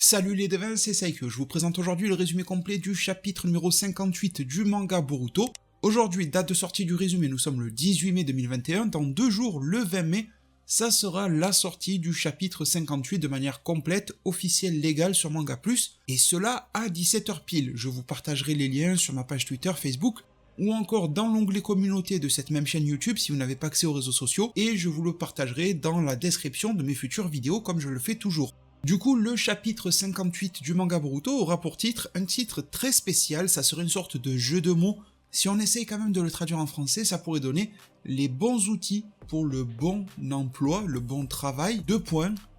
Salut les devins, c'est Saikyo. Je vous présente aujourd'hui le résumé complet du chapitre numéro 58 du manga Boruto. Aujourd'hui, date de sortie du résumé, nous sommes le 18 mai 2021. Dans 2 jours, le 20 mai, ça sera la sortie du chapitre 58 de manière complète, officielle, légale sur Manga Plus. Et cela à 17h pile. Je vous partagerai les liens sur ma page Twitter, Facebook, ou encore dans l'onglet communauté de cette même chaîne YouTube si vous n'avez pas accès aux réseaux sociaux. Et je vous le partagerai dans la description de mes futures vidéos comme je le fais toujours. Du coup, le chapitre 58 du manga Boruto aura pour titre un titre très spécial, ça serait une sorte de jeu de mots. Si on essaye quand même de le traduire en français, ça pourrait donner les bons outils pour le bon emploi, le bon travail,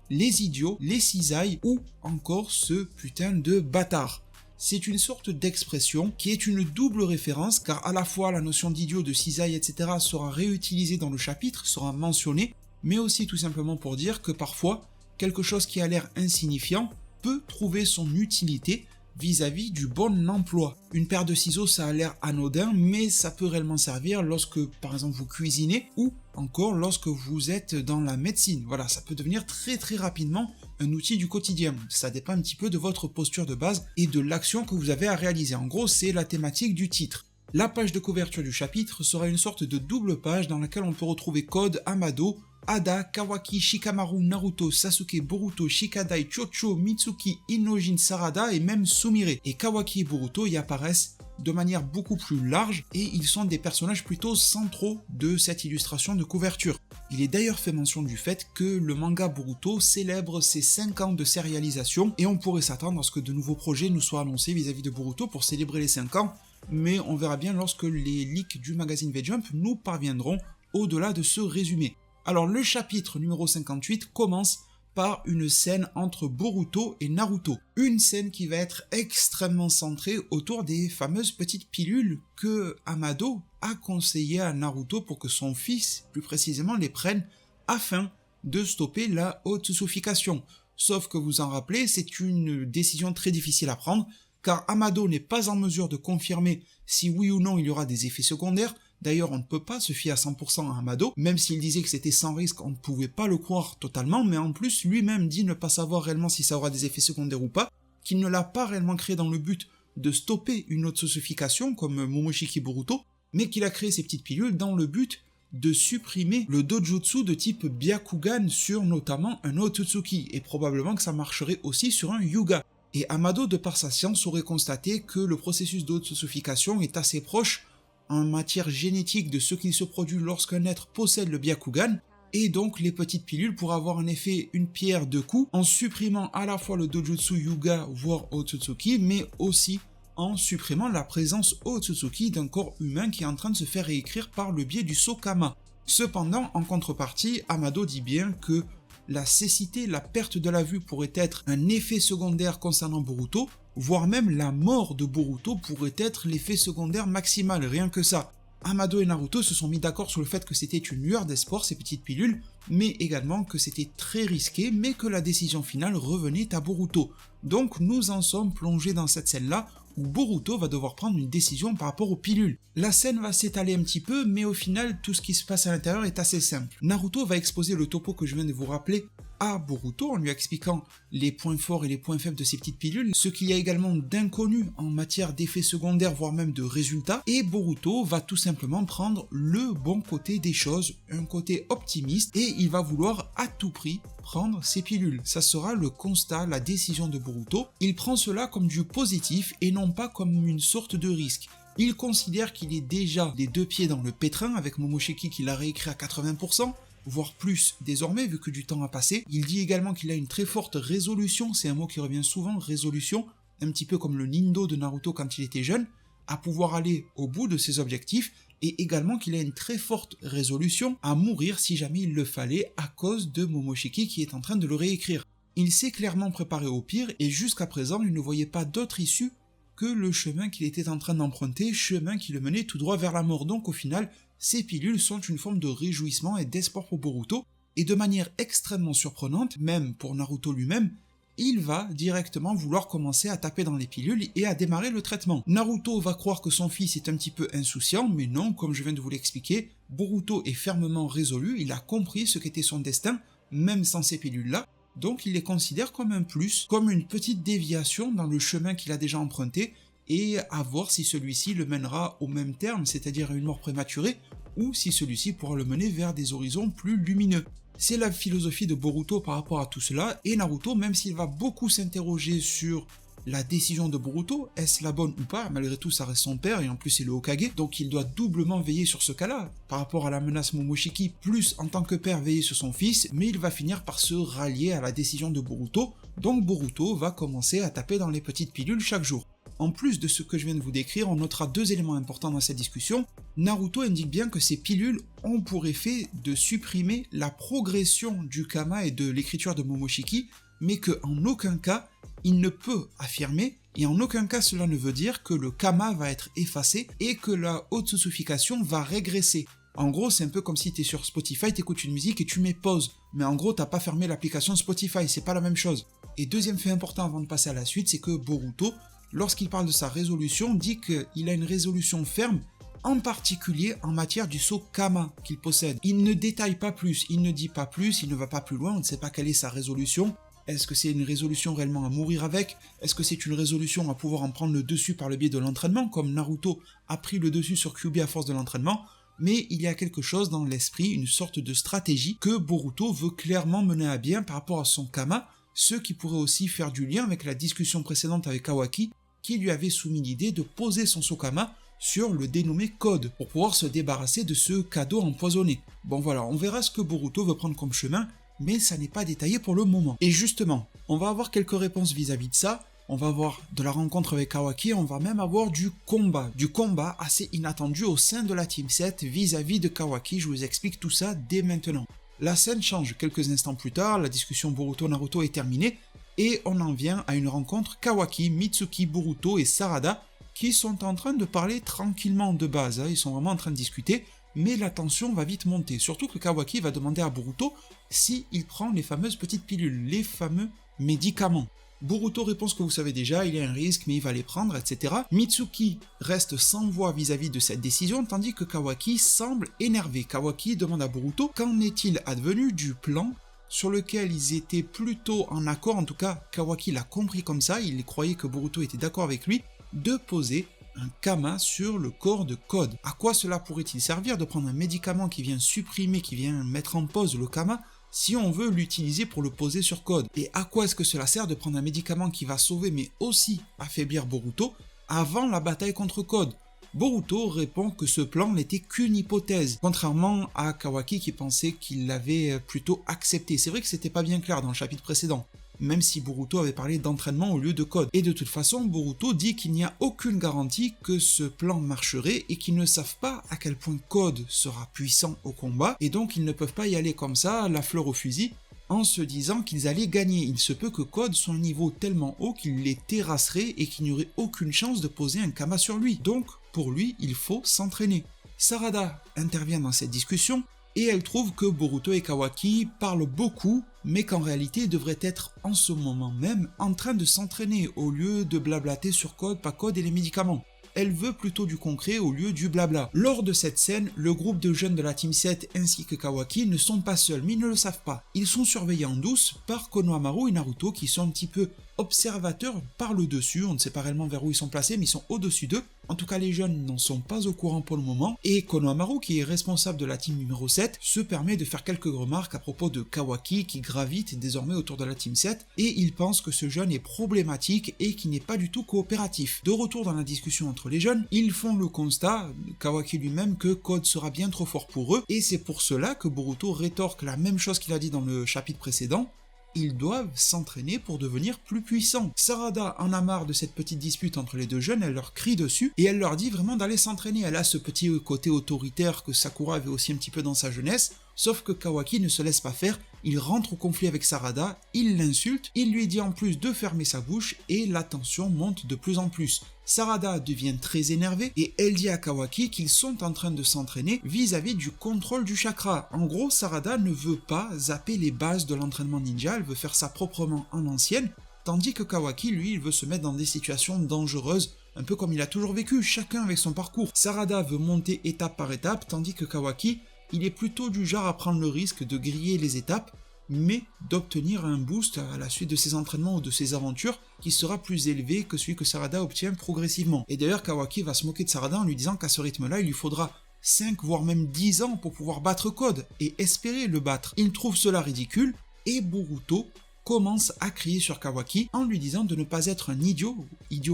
les idiots, les cisailles ou encore ce putain de bâtard. C'est une sorte d'expression qui est une double référence car à la fois la notion d'idiot, de cisaille, etc. sera réutilisée dans le chapitre, sera mentionnée, mais aussi tout simplement pour dire que parfois, quelque chose qui a l'air insignifiant peut trouver son utilité vis-à-vis du bon emploi. Une paire de ciseaux, ça a l'air anodin, mais ça peut réellement servir lorsque, par exemple, vous cuisinez ou encore lorsque vous êtes dans la médecine. Voilà, ça peut devenir très rapidement un outil du quotidien. Ça dépend un petit peu de votre posture de base et de l'action que vous avez à réaliser. En gros, c'est la thématique du titre. La page de couverture du chapitre sera une sorte de double page dans laquelle on peut retrouver Code, Amado, Ada, Kawaki, Shikamaru, Naruto, Sasuke, Boruto, Shikadai, Chocho, Mitsuki, Inojin, Sarada et même Sumire. Et Kawaki et Boruto y apparaissent de manière beaucoup plus large et ils sont des personnages plutôt centraux de cette illustration de couverture. Il est d'ailleurs fait mention du fait que le manga Boruto célèbre ses 5 ans de sérialisation et on pourrait s'attendre à ce que de nouveaux projets nous soient annoncés vis-à-vis de Boruto pour célébrer les 5 ans, mais on verra bien lorsque les leaks du magazine V-Jump nous parviendront au-delà de ce résumé. Alors le chapitre numéro 58 commence par une scène entre Boruto et Naruto. Une scène qui va être extrêmement centrée autour des fameuses petites pilules que Amado a conseillé à Naruto pour que son fils, plus précisément, les prenne afin de stopper la Otsutsufication. Sauf que vous en rappelez, c'est une décision très difficile à prendre car Amado n'est pas en mesure de confirmer si oui ou non il y aura des effets secondaires. D'ailleurs, on ne peut pas se fier à 100% à Amado, même s'il disait que c'était sans risque, on ne pouvait pas le croire totalement, mais en plus, lui-même dit ne pas savoir réellement si ça aura des effets secondaires ou pas, qu'il ne l'a pas réellement créé dans le but de stopper une Otsutsufication, comme Momoshiki Boruto, mais qu'il a créé ces petites pilules dans le but de supprimer le dojutsu de type Byakugan sur notamment un Otsutsuki, et probablement que ça marcherait aussi sur un Hyuga. Et Amado, de par sa science, aurait constaté que le processus d'Otsutsufication est assez proche en matière génétique de ce qu'il se produit lorsqu'un être possède le Byakugan, et donc les petites pilules pourraient avoir un effet une pierre deux coups en supprimant à la fois le dojutsu Hyuga voire Otsutsuki, mais aussi en supprimant la présence Otsutsuki d'un corps humain qui est en train de se faire réécrire par le biais du Sokama. Cependant, en contrepartie, Amado dit bien que la cécité, la perte de la vue pourrait être un effet secondaire concernant Boruto, voire même la mort de Boruto pourrait être l'effet secondaire maximal, rien que ça. Amado et Naruto se sont mis d'accord sur le fait que c'était une lueur d'espoir ces petites pilules, mais également que c'était très risqué, mais que la décision finale revenait à Boruto. Donc nous en sommes plongés dans cette scène-là, où Boruto va devoir prendre une décision par rapport aux pilules. La scène va s'étaler un petit peu, mais au final, tout ce qui se passe à l'intérieur est assez simple. Naruto va exposer le topo que je viens de vous rappeler à Boruto en lui expliquant les points forts et les points faibles de ces petites pilules, ce qu'il y a également d'inconnu en matière d'effets secondaires, voire même de résultats, et Boruto va tout simplement prendre le bon côté des choses, un côté optimiste, et il va vouloir à tout prix prendre ces pilules. Ça sera le constat, la décision de Boruto. Il prend cela comme du positif et non pas comme une sorte de risque. Il considère qu'il est déjà les 2 pieds dans le pétrin avec Momoshiki qui l'a réécrit à 80%, voire plus désormais vu que du temps a passé. Il dit également qu'il a une très forte résolution, c'est un mot qui revient souvent, résolution, un petit peu comme le Nindo de Naruto quand il était jeune, à pouvoir aller au bout de ses objectifs, et également qu'il a une très forte résolution à mourir si jamais il le fallait à cause de Momoshiki qui est en train de le réécrire. Il s'est clairement préparé au pire et jusqu'à présent il ne voyait pas d'autre issue que le chemin qu'il était en train d'emprunter, chemin qui le menait tout droit vers la mort. Donc au final, ces pilules sont une forme de réjouissement et d'espoir pour Boruto, et de manière extrêmement surprenante, même pour Naruto lui-même, il va directement vouloir commencer à taper dans les pilules et à démarrer le traitement. Naruto va croire que son fils est un petit peu insouciant, mais non, comme je viens de vous l'expliquer, Boruto est fermement résolu, il a compris ce qu'était son destin, même sans ces pilules-là, donc il les considère comme un plus, comme une petite déviation dans le chemin qu'il a déjà emprunté, et à voir si celui-ci le mènera au même terme, c'est-à-dire à une mort prématurée, ou si celui-ci pourra le mener vers des horizons plus lumineux. C'est la philosophie de Boruto par rapport à tout cela, et Naruto, même s'il va beaucoup s'interroger sur la décision de Boruto, est-ce la bonne ou pas, malgré tout ça reste son père, et en plus c'est le Hokage, donc il doit doublement veiller sur ce cas-là, par rapport à la menace Momoshiki, plus en tant que père veiller sur son fils, mais il va finir par se rallier à la décision de Boruto, donc Boruto va commencer à taper dans les petites pilules chaque jour. En plus de ce que je viens de vous décrire, on notera deux éléments importants dans cette discussion. Naruto indique bien que ces pilules ont pour effet de supprimer la progression du Kama et de l'écriture de Momoshiki, mais qu'en aucun cas, il ne peut affirmer, et en aucun cas cela ne veut dire que le Kama va être effacé et que la Otsusufication va régresser. En gros, c'est un peu comme si tu es sur Spotify, tu écoutes une musique et tu mets pause. Mais en gros, t'as pas fermé l'application Spotify, c'est pas la même chose. Et deuxième fait important avant de passer à la suite, c'est que Boruto, lorsqu'il parle de sa résolution, dit qu'il a une résolution ferme, en particulier en matière du sceau Kama qu'il possède. Il ne détaille pas plus, il ne dit pas plus, il ne va pas plus loin, on ne sait pas quelle est sa résolution. Est-ce que c'est une résolution réellement à mourir avec? Est-ce que c'est une résolution à pouvoir en prendre le dessus par le biais de l'entraînement, comme Naruto a pris le dessus sur Kyuubi à force de l'entraînement? Mais il y a quelque chose dans l'esprit, une sorte de stratégie que Boruto veut clairement mener à bien par rapport à son Kama, ce qui pourrait aussi faire du lien avec la discussion précédente avec Kawaki, qui lui avait soumis l'idée de poser son Sokama sur le dénommé Code, pour pouvoir se débarrasser de ce cadeau empoisonné. Bon voilà, on verra ce que Boruto veut prendre comme chemin, mais ça n'est pas détaillé pour le moment. Et justement, on va avoir quelques réponses vis-à-vis de ça, on va avoir de la rencontre avec Kawaki, on va même avoir du combat assez inattendu au sein de la Team 7 vis-à-vis de Kawaki, je vous explique tout ça dès maintenant. La scène change quelques instants plus tard, la discussion Boruto-Naruto est terminée, et on en vient à une rencontre Kawaki, Mitsuki, Boruto et Sarada qui sont en train de parler tranquillement de base, ils sont vraiment en train de discuter, mais la tension va vite monter, surtout que Kawaki va demander à Boruto s'il prend les fameuses petites pilules, les fameux médicaments. Boruto répond ce que vous savez déjà, il y a un risque mais il va les prendre, etc. Mitsuki reste sans voix vis-à-vis de cette décision, tandis que Kawaki semble énervé. Kawaki demande à Boruto qu'en est-il advenu du plan sur lequel ils étaient plutôt en accord, en tout cas Kawaki l'a compris comme ça, il croyait que Boruto était d'accord avec lui, de poser un Kama sur le corps de Code. À quoi cela pourrait-il servir de prendre un médicament qui vient supprimer, qui vient mettre en pause le Kama, si on veut l'utiliser pour le poser sur Code? Et à quoi est-ce que cela sert de prendre un médicament qui va sauver mais aussi affaiblir Boruto avant la bataille contre Code? Boruto répond que ce plan n'était qu'une hypothèse, contrairement à Kawaki qui pensait qu'il l'avait plutôt accepté. C'est vrai que c'était pas bien clair dans le chapitre précédent, même si Boruto avait parlé d'entraînement au lieu de Code. Et de toute façon, Boruto dit qu'il n'y a aucune garantie que ce plan marcherait et qu'ils ne savent pas à quel point Code sera puissant au combat, et donc ils ne peuvent pas y aller comme ça, la fleur au fusil, en se disant qu'ils allaient gagner. Il se peut que Code soit un niveau tellement haut qu'il les terrasserait et qu'il n'y aurait aucune chance de poser un Kama sur lui. Donc, pour lui, il faut s'entraîner. Sarada intervient dans cette discussion, et elle trouve que Boruto et Kawaki parlent beaucoup, mais qu'en réalité ils devraient être en ce moment même en train de s'entraîner au lieu de blablater sur Code, pas Code et les médicaments. Elle veut plutôt du concret au lieu du blabla. Lors de cette scène, le groupe de jeunes de la Team 7 ainsi que Kawaki ne sont pas seuls, mais ils ne le savent pas. Ils sont surveillés en douce par Konohamaru et Naruto qui sont un petit peu observateurs par le dessus, on ne sait pas réellement vers où ils sont placés, mais ils sont au-dessus d'eux. En tout cas, les jeunes n'en sont pas au courant pour le moment, et Konohamaru, qui est responsable de la team numéro 7, se permet de faire quelques remarques à propos de Kawaki qui gravite désormais autour de la team 7, et il pense que ce jeune est problématique et qui n'est pas du tout coopératif. De retour dans la discussion entre les jeunes, ils font le constat, Kawaki lui-même, que Code sera bien trop fort pour eux, et c'est pour cela que Boruto rétorque la même chose qu'il a dit dans le chapitre précédent, ils doivent s'entraîner pour devenir plus puissants. Sarada en a marre de cette petite dispute entre les deux jeunes, elle leur crie dessus et elle leur dit vraiment d'aller s'entraîner. Elle a ce petit côté autoritaire que Sakura avait aussi un petit peu dans sa jeunesse, sauf que Kawaki ne se laisse pas faire, il rentre au conflit avec Sarada, il l'insulte, il lui dit en plus de fermer sa bouche et la tension monte de plus en plus. Sarada devient très énervée et elle dit à Kawaki qu'ils sont en train de s'entraîner vis-à-vis du contrôle du chakra. En gros, Sarada ne veut pas zapper les bases de l'entraînement ninja, elle veut faire ça proprement en ancienne, tandis que Kawaki, lui, il veut se mettre dans des situations dangereuses, un peu comme il a toujours vécu, chacun avec son parcours. Sarada veut monter étape par étape, tandis que Kawaki, il est plutôt du genre à prendre le risque de griller les étapes mais d'obtenir un boost à la suite de ses entraînements ou de ses aventures qui sera plus élevé que celui que Sarada obtient progressivement. Et d'ailleurs Kawaki va se moquer de Sarada en lui disant qu'à ce rythme-là, il lui faudra 5 voire même 10 ans pour pouvoir battre Code et espérer le battre. Il trouve cela ridicule et Boruto commence à crier sur Kawaki en lui disant de ne pas être un idiot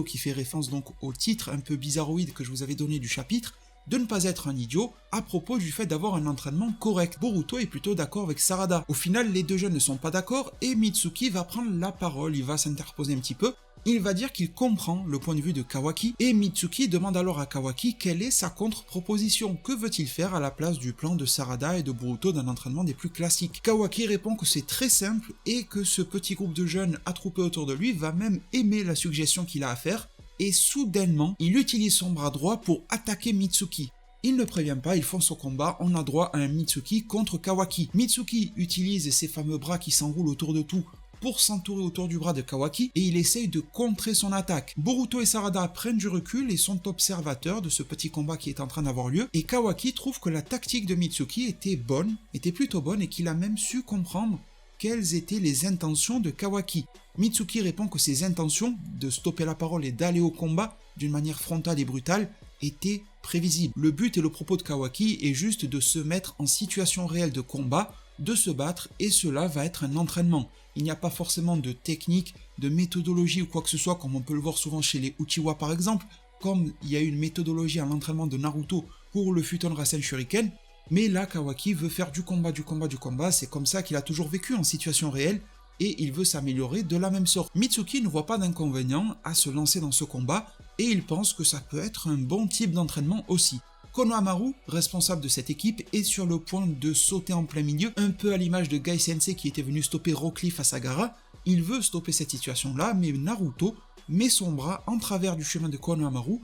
qui fait référence donc au titre un peu bizarroïde que je vous avais donné du chapitre, de ne pas être un idiot à propos du fait d'avoir un entraînement correct. Boruto est plutôt d'accord avec Sarada. Au final, les deux jeunes ne sont pas d'accord et Mitsuki va prendre la parole, il va s'interposer un petit peu. Il va dire qu'il comprend le point de vue de Kawaki et Mitsuki demande alors à Kawaki quelle est sa contre-proposition. Que veut-il faire à la place du plan de Sarada et de Boruto d'un entraînement des plus classiques? Kawaki répond que c'est très simple et que ce petit groupe de jeunes attroupés autour de lui va même aimer la suggestion qu'il a à faire. Et soudainement, il utilise son bras droit pour attaquer Mitsuki. Il ne prévient pas, il fonce au combat, on a droit à un Mitsuki contre Kawaki. Mitsuki utilise ses fameux bras qui s'enroulent autour de tout pour s'entourer autour du bras de Kawaki et il essaye de contrer son attaque. Boruto et Sarada prennent du recul et sont observateurs de ce petit combat qui est en train d'avoir lieu et Kawaki trouve que la tactique de Mitsuki était plutôt bonne et qu'il a même su comprendre quelles étaient les intentions de Kawaki. Mitsuki répond que ses intentions de stopper la parole et d'aller au combat d'une manière frontale et brutale étaient prévisibles. Le but et le propos de Kawaki est juste de se mettre en situation réelle de combat, de se battre et cela va être un entraînement. Il n'y a pas forcément de technique, de méthodologie ou quoi que ce soit comme on peut le voir souvent chez les Uchiwa par exemple, comme il y a une méthodologie à l'entraînement de Naruto pour le Futon Rasen Shuriken. Mais là, Kawaki veut faire du combat, c'est comme ça qu'il a toujours vécu en situation réelle, et il veut s'améliorer de la même sorte. Mitsuki ne voit pas d'inconvénient à se lancer dans ce combat, et il pense que ça peut être un bon type d'entraînement aussi. Konohamaru, responsable de cette équipe, est sur le point de sauter en plein milieu, un peu à l'image de Gai Sensei qui était venu stopper Rock Lee face à Gaara. Il veut stopper cette situation-là, mais Naruto met son bras en travers du chemin de Konohamaru,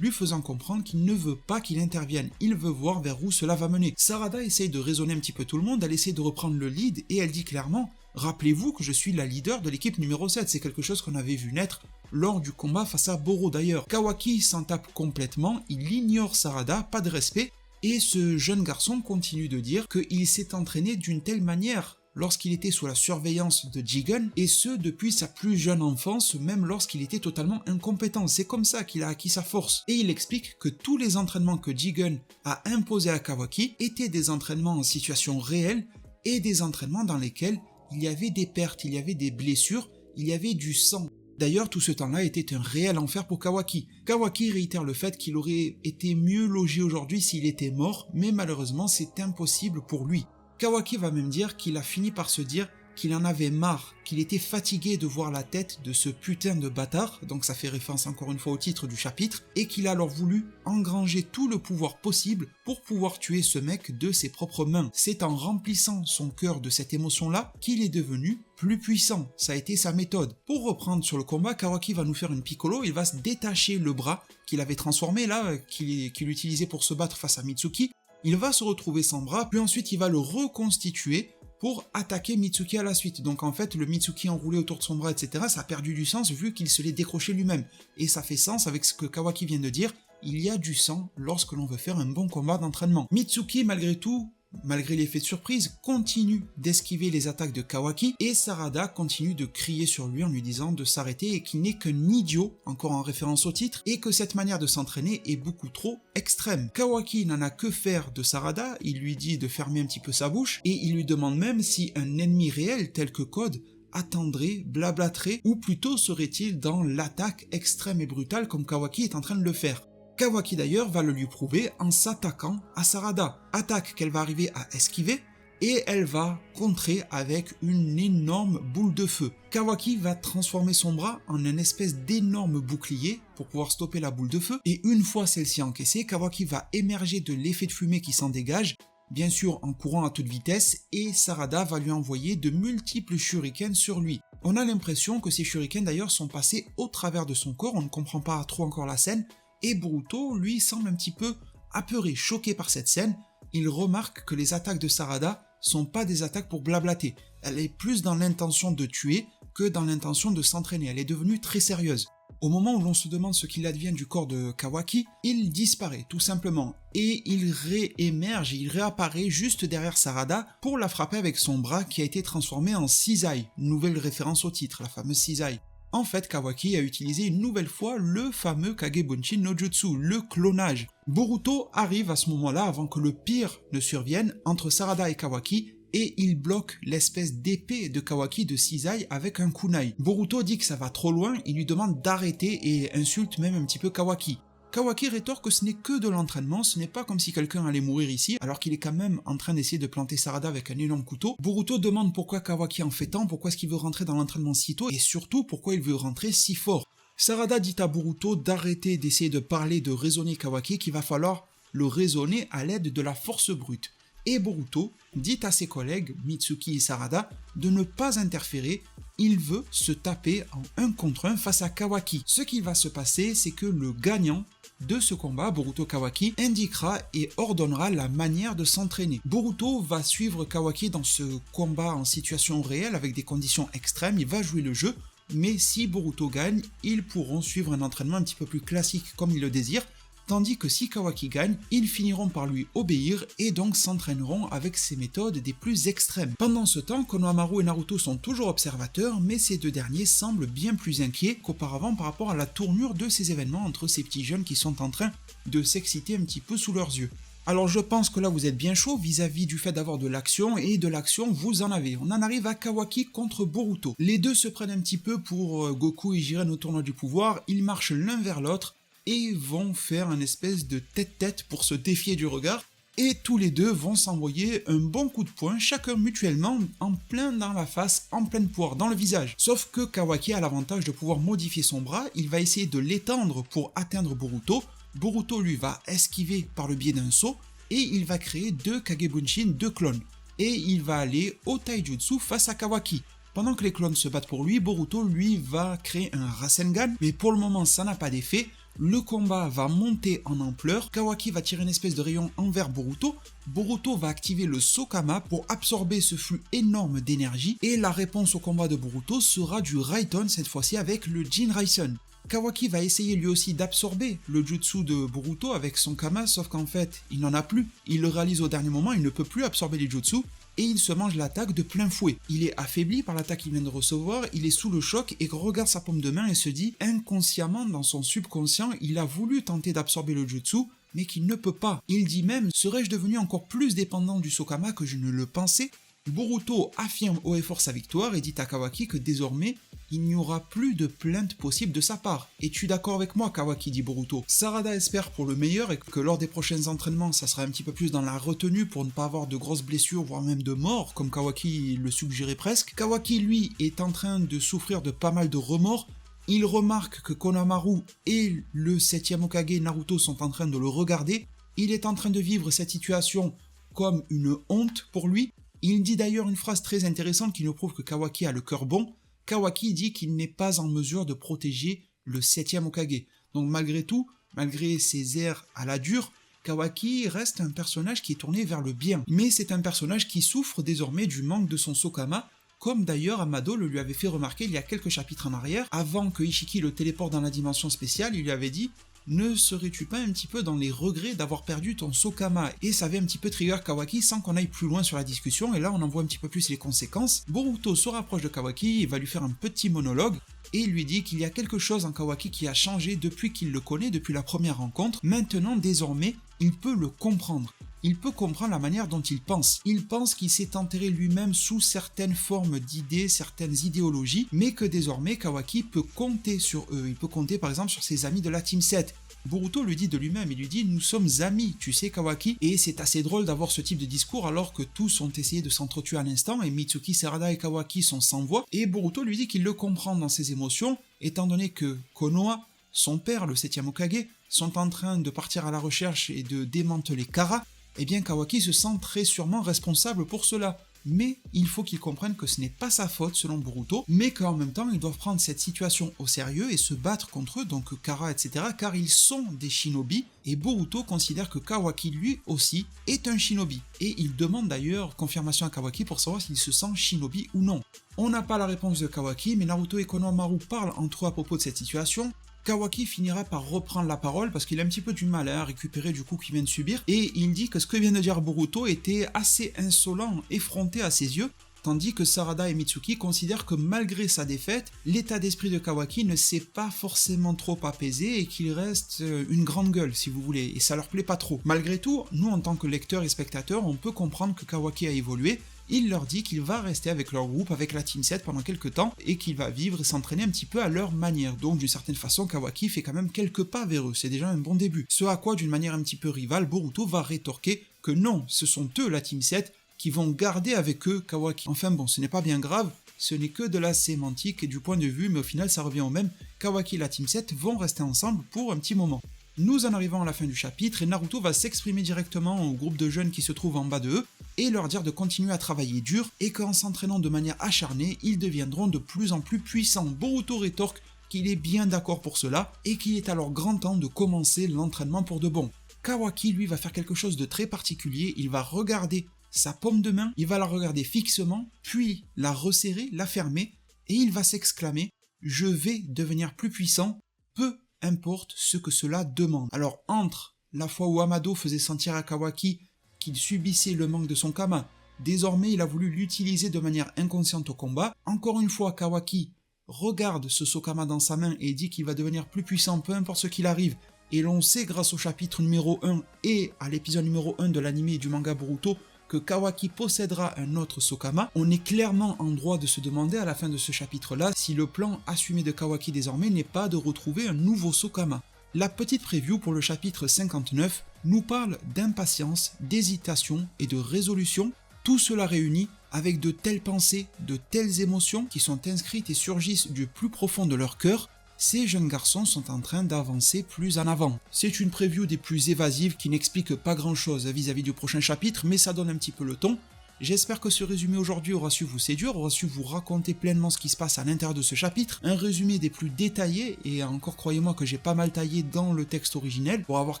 lui faisant comprendre qu'il ne veut pas qu'il intervienne, il veut voir vers où cela va mener. Sarada essaye de raisonner un petit peu tout le monde, elle essaye de reprendre le lead et elle dit clairement « Rappelez-vous que je suis la leader de l'équipe numéro 7, c'est quelque chose qu'on avait vu naître lors du combat face à Boro d'ailleurs. » Kawaki s'en tape complètement, il ignore Sarada, pas de respect, et ce jeune garçon continue de dire qu'il s'est entraîné d'une telle manière lorsqu'il était sous la surveillance de Jigen, et ce depuis sa plus jeune enfance, même lorsqu'il était totalement incompétent. C'est comme ça qu'il a acquis sa force. Et il explique que tous les entraînements que Jigen a imposés à Kawaki étaient des entraînements en situation réelle, et des entraînements dans lesquels il y avait des pertes, il y avait des blessures, il y avait du sang. D'ailleurs, tout ce temps-là était un réel enfer pour Kawaki. Kawaki réitère le fait qu'il aurait été mieux logé aujourd'hui s'il était mort, mais malheureusement c'est impossible pour lui. Kawaki va même dire qu'il a fini par se dire qu'il en avait marre, qu'il était fatigué de voir la tête de ce putain de bâtard, donc ça fait référence encore une fois au titre du chapitre, et qu'il a alors voulu engranger tout le pouvoir possible pour pouvoir tuer ce mec de ses propres mains. C'est en remplissant son cœur de cette émotion-là qu'il est devenu plus puissant, ça a été sa méthode. Pour reprendre sur le combat, Kawaki va nous faire une piccolo, il va se détacher le bras qu'il avait transformé là, qu'il utilisait pour se battre face à Mitsuki. Il va se retrouver sans bras, puis ensuite il va le reconstituer pour attaquer Mitsuki à la suite. Donc en fait, le Mitsuki enroulé autour de son bras, etc., ça a perdu du sens vu qu'il se l'est décroché lui-même. Et ça fait sens avec ce que Kawaki vient de dire, il y a du sang lorsque l'on veut faire un bon combat d'entraînement. Mitsuki, malgré tout, malgré l'effet de surprise, continue d'esquiver les attaques de Kawaki et Sarada continue de crier sur lui en lui disant de s'arrêter et qu'il n'est qu'un idiot, encore en référence au titre, et que cette manière de s'entraîner est beaucoup trop extrême. Kawaki n'en a que faire de Sarada, il lui dit de fermer un petit peu sa bouche et il lui demande même si un ennemi réel tel que Code attendrait, blablaterait, ou plutôt serait-il dans l'attaque extrême et brutale comme Kawaki est en train de le faire. Kawaki d'ailleurs va le lui prouver en s'attaquant à Sarada, attaque qu'elle va arriver à esquiver et elle va contrer avec une énorme boule de feu. Kawaki va transformer son bras en une espèce d'énorme bouclier pour pouvoir stopper la boule de feu et une fois celle-ci encaissée, Kawaki va émerger de l'effet de fumée qui s'en dégage, bien sûr en courant à toute vitesse, et Sarada va lui envoyer de multiples shurikens sur lui. On a l'impression que ces shurikens d'ailleurs sont passés au travers de son corps, on ne comprend pas trop encore la scène, et Boruto, lui, semble un petit peu apeuré, choqué par cette scène. Il remarque que les attaques de Sarada sont pas des attaques pour blablater. Elle est plus dans l'intention de tuer que dans l'intention de s'entraîner. Elle est devenue très sérieuse. Au moment où l'on se demande ce qu'il advient du corps de Kawaki, il disparaît tout simplement et il réémerge, il réapparaît juste derrière Sarada pour la frapper avec son bras qui a été transformé en cisaille, nouvelle référence au titre, la fameuse cisaille. En fait, Kawaki a utilisé une nouvelle fois le fameux Kagebunshin no Jutsu, le clonage. Boruto arrive à ce moment-là avant que le pire ne survienne entre Sarada et Kawaki et il bloque l'espèce d'épée de Kawaki de cisaille avec un kunai. Boruto dit que ça va trop loin, il lui demande d'arrêter et insulte même un petit peu Kawaki. Kawaki rétorque que ce n'est que de l'entraînement, ce n'est pas comme si quelqu'un allait mourir ici, alors qu'il est quand même en train d'essayer de planter Sarada avec un énorme couteau. Boruto demande pourquoi Kawaki en fait tant, pourquoi est-ce qu'il veut rentrer dans l'entraînement si tôt, et surtout pourquoi il veut rentrer si fort. Sarada dit à Boruto d'arrêter d'essayer de parler, de raisonner Kawaki, qu'il va falloir le raisonner à l'aide de la force brute. Et Boruto dit à ses collègues, Mitsuki et Sarada, de ne pas interférer, il veut se taper en 1 contre 1 face à Kawaki. Ce qui va se passer, c'est que le gagnant de ce combat, Boruto Kawaki, indiquera et ordonnera la manière de s'entraîner. Boruto va suivre Kawaki dans ce combat en situation réelle avec des conditions extrêmes, il va jouer le jeu, mais si Boruto gagne, ils pourront suivre un entraînement un petit peu plus classique comme ils le désirent, tandis que si Kawaki gagne, ils finiront par lui obéir et donc s'entraîneront avec ses méthodes des plus extrêmes. Pendant ce temps, Konohamaru et Naruto sont toujours observateurs, mais ces deux derniers semblent bien plus inquiets qu'auparavant par rapport à la tournure de ces événements entre ces petits jeunes qui sont en train de s'exciter un petit peu sous leurs yeux. Alors je pense que là vous êtes bien chaud vis-à-vis du fait d'avoir de l'action, et de l'action vous en avez. On en arrive à Kawaki contre Boruto. Les deux se prennent un petit peu pour Goku et Jiren au tournoi du pouvoir, ils marchent l'un vers l'autre, et vont faire un espèce de tête-tête pour se défier du regard, et tous les deux vont s'envoyer un bon coup de poing, chacun mutuellement, en plein dans la face, en pleine poire, dans le visage. Sauf que Kawaki a l'avantage de pouvoir modifier son bras, il va essayer de l'étendre pour atteindre Boruto, Boruto lui va esquiver par le biais d'un saut, et il va créer 2 Kagebunshin, 2 clones, et il va aller au Taijutsu face à Kawaki. Pendant que les clones se battent pour lui, Boruto lui va créer un Rasengan, mais pour le moment ça n'a pas d'effet. Le combat va monter en ampleur, Kawaki va tirer une espèce de rayon envers Boruto, Boruto va activer le Sokama pour absorber ce flux énorme d'énergie, et la réponse au combat de Boruto sera du Raiton, cette fois-ci avec le Jinraisen. Kawaki va essayer lui aussi d'absorber le jutsu de Boruto avec son Kama, sauf qu'en fait, il n'en a plus, il le réalise au dernier moment, il ne peut plus absorber les jutsu, et il se mange l'attaque de plein fouet. Il est affaibli par l'attaque qu'il vient de recevoir, il est sous le choc et regarde sa paume de main et se dit, inconsciemment dans son subconscient, il a voulu tenter d'absorber le jutsu, mais qu'il ne peut pas. Il dit même, serais-je devenu encore plus dépendant du Sokama que je ne le pensais? Boruto affirme haut et fort sa victoire et dit à Kawaki que désormais, il n'y aura plus de plainte possible de sa part. Es-tu d'accord avec moi, Kawaki, dit Boruto. Sarada espère pour le meilleur et que lors des prochains entraînements, ça sera un petit peu plus dans la retenue pour ne pas avoir de grosses blessures, voire même de mort, comme Kawaki le suggérait presque. Kawaki, lui, est en train de souffrir de pas mal de remords. Il remarque que Konohamaru et le 7e Hokage Naruto sont en train de le regarder. Il est en train de vivre cette situation comme une honte pour lui. Il dit d'ailleurs une phrase très intéressante qui nous prouve que Kawaki a le cœur bon. Kawaki dit qu'il n'est pas en mesure de protéger le 7e Hokage. Donc malgré tout, malgré ses airs à la dure, Kawaki reste un personnage qui est tourné vers le bien. Mais c'est un personnage qui souffre désormais du manque de son Sokama, comme d'ailleurs Amado le lui avait fait remarquer il y a quelques chapitres en arrière. Avant que Ishiki le téléporte dans la dimension spéciale, il lui avait dit « Ne serais-tu pas un petit peu dans les regrets d'avoir perdu ton Sokama ?» Et ça avait un petit peu trigger Kawaki sans qu'on aille plus loin sur la discussion, et là on en voit un petit peu plus les conséquences. Boruto se rapproche de Kawaki, il va lui faire un petit monologue, et il lui dit qu'il y a quelque chose en Kawaki qui a changé depuis qu'il le connaît, depuis la première rencontre. Maintenant, désormais, il peut le comprendre. Il peut comprendre la manière dont il pense. Il pense qu'il s'est enterré lui-même sous certaines formes d'idées, certaines idéologies, mais que désormais Kawaki peut compter sur eux. Il peut compter par exemple sur ses amis de la Team 7. Boruto lui dit de lui-même, il lui dit « Nous sommes amis, tu sais Kawaki ?» Et c'est assez drôle d'avoir ce type de discours alors que tous ont essayé de s'entretuer à l'instant et Mitsuki, Sarada et Kawaki sont sans voix. Et Boruto lui dit qu'il le comprend dans ses émotions, étant donné que Konoha, son père, le 7e Hokage, sont en train de partir à la recherche et de démanteler Kara. Eh bien Kawaki se sent très sûrement responsable pour cela. mais il faut qu'il comprenne que ce n'est pas sa faute selon Boruto, mais qu'en même temps ils doivent prendre cette situation au sérieux et se battre contre eux, donc Kara, etc., car ils sont des shinobi, et Boruto considère que Kawaki lui aussi est un shinobi, et il demande d'ailleurs confirmation à Kawaki pour savoir s'il se sent shinobi ou non. On n'a pas la réponse de Kawaki, mais Naruto et Konohamaru parlent entre eux à propos de cette situation. Kawaki finira par reprendre la parole parce qu'il a un petit peu du mal à récupérer du coup qu'il vient de subir, et il dit que ce que vient de dire Boruto était assez insolent, effronté à ses yeux, tandis que Sarada et Mitsuki considèrent que malgré sa défaite, l'état d'esprit de Kawaki ne s'est pas forcément trop apaisé et qu'il reste une grande gueule si vous voulez, et ça leur plaît pas trop. Malgré tout, nous en tant que lecteurs et spectateurs, on peut comprendre que Kawaki a évolué. Il leur dit qu'il va rester avec leur groupe, avec la Team 7 pendant quelques temps, et qu'il va vivre et s'entraîner un petit peu à leur manière. Donc d'une certaine façon, Kawaki fait quand même quelques pas vers eux, c'est déjà un bon début. Ce à quoi, d'une manière un petit peu rivale, Boruto va rétorquer que non, ce sont eux, la Team 7, qui vont garder avec eux Kawaki. Enfin bon, ce n'est pas bien grave, ce n'est que de la sémantique et du point de vue, mais au final ça revient au même, Kawaki et la Team 7 vont rester ensemble pour un petit moment. Nous en arrivons à la fin du chapitre et Naruto va s'exprimer directement au groupe de jeunes qui se trouvent en bas de eux et leur dire de continuer à travailler dur et qu'en s'entraînant de manière acharnée, ils deviendront de plus en plus puissants. Boruto rétorque qu'il est bien d'accord pour cela et qu'il est alors grand temps de commencer l'entraînement pour de bon. Kawaki lui va faire quelque chose de très particulier, il va regarder sa paume de main, il va la regarder fixement, puis la resserrer, la fermer et il va s'exclamer « Je vais devenir plus puissant, peu importe ce que cela demande ». Alors entre la fois où Amado faisait sentir à Kawaki qu'il subissait le manque de son Kama, désormais il a voulu l'utiliser de manière inconsciente au combat, encore une fois Kawaki regarde ce Sokama dans sa main et dit qu'il va devenir plus puissant peu importe ce qu'il arrive, et l'on sait grâce au chapitre numéro 1 et à l'épisode numéro 1 de l'anime et du manga Boruto que Kawaki possédera un autre Sokama, on est clairement en droit de se demander à la fin de ce chapitre-là si le plan assumé de Kawaki désormais n'est pas de retrouver un nouveau Sokama. La petite preview pour le chapitre 59 nous parle d'impatience, d'hésitation et de résolution, tout cela réuni avec de telles pensées, de telles émotions qui sont inscrites et surgissent du plus profond de leur cœur. Ces jeunes garçons sont en train d'avancer plus en avant. C'est une preview des plus évasives qui n'explique pas grand chose vis-à-vis du prochain chapitre, mais ça donne un petit peu le ton. J'espère que ce résumé aujourd'hui aura su vous séduire, aura su vous raconter pleinement ce qui se passe à l'intérieur de ce chapitre, un résumé des plus détaillés, et encore croyez-moi que j'ai pas mal taillé dans le texte originel pour avoir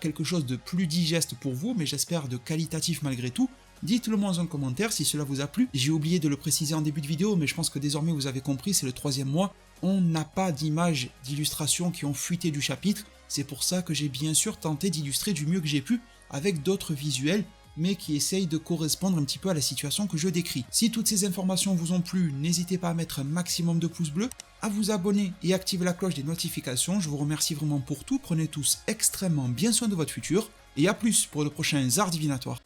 quelque chose de plus digeste pour vous, mais j'espère de qualitatif malgré tout. Dites-le moi en commentaire si cela vous a plu. J'ai oublié de le préciser en début de vidéo, mais je pense que désormais vous avez compris, c'est le 3e mois. On n'a pas d'images, d'illustrations qui ont fuité du chapitre, c'est pour ça que j'ai bien sûr tenté d'illustrer du mieux que j'ai pu avec d'autres visuels, mais qui essayent de correspondre un petit peu à la situation que je décris. Si toutes ces informations vous ont plu, n'hésitez pas à mettre un maximum de pouces bleus, à vous abonner et activer la cloche des notifications. Je vous remercie vraiment pour tout, prenez tous extrêmement bien soin de votre futur, et à plus pour de prochains arts divinatoires.